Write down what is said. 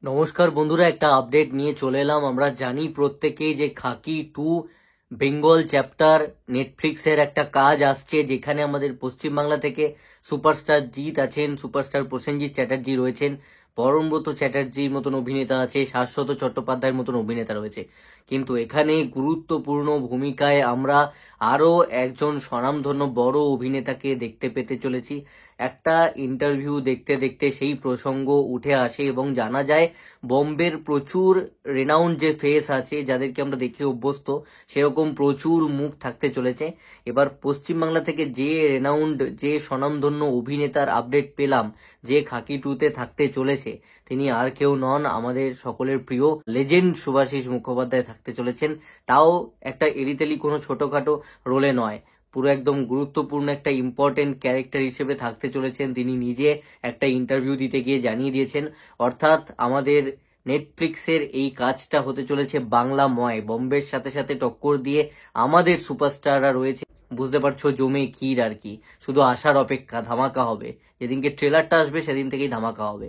নমস্কার বন্ধুরা, একটা আপডেট নিয়ে চলে এলাম। আমরা জানি প্রত্যেকেই যে খাকি 2 বেঙ্গল চ্যাপ্টার নেটফ্লিক্সের একটা কাজ আসছে, যেখানে আমাদের পশ্চিমবাংলা থেকে সুপারস্টার জিৎ আছেন, সুপারস্টার প্রসেনজিৎ চ্যাটার্জি রয়েছেন, পরমব্রত চ্যাটার্জির মতন অভিনেতা আছে, শাশ্বত চট্টোপাধ্যায়ের মতন অভিনেতা রয়েছে। কিন্তু এখানে গুরুত্বপূর্ণ ভূমিকায় আমরা আরো একজন স্বনামধন্য বড় অভিনেতাকে দেখতে পেতে চলেছি। একটা ইন্টারভিউ দেখতে দেখতে সেই প্রসঙ্গ উঠে আসে এবং জানা যায় বম্বের প্রচুর রেনাউন্ড যে ফেস আছে, যাদেরকে আমরা দেখে অভ্যস্ত, সেরকম প্রচুর মুখ থাকতে চলেছে। এবার পশ্চিমবাংলা থেকে যে রেনাউন্ড, যে স্বনামধন্য অভিনেতার আপডেট পেলাম যে খাকি 2-তে থাকতে চলেছে, তিনি আর কেউ নন, আমাদের সকলের প্রিয় লেজেন্ড শুভাশিস মুখোপাধ্যায় থাকতে চলেছেন। তাও একটা এলিতেলি কোনো ছোটখাটো রোলে নয়, পুরো একদম গুরুত্বপূর্ণ একটা ইম্পর্টেন্ট ক্যারেক্টার হিসেবে থাকতে চলেছেন। তিনি নিজে একটা ইন্টারভিউ দিতে গিয়ে জানিয়ে দিয়েছেন, অর্থাৎ আমাদের নেটফ্লিক্সের এই কাজটা হতে চলেছে বাংলাময়। বম্বের সাথে সাথে টক্কর দিয়ে আমাদের সুপারস্টাররা রয়েছে, বুঝতে পারছো, জমে ক্ষীর আর কি। শুধু আসার অপেক্ষা, ধামাকা হবে। যেদিনকে ট্রেলারটা আসবে সেদিন থেকেই ধামাকা হবে।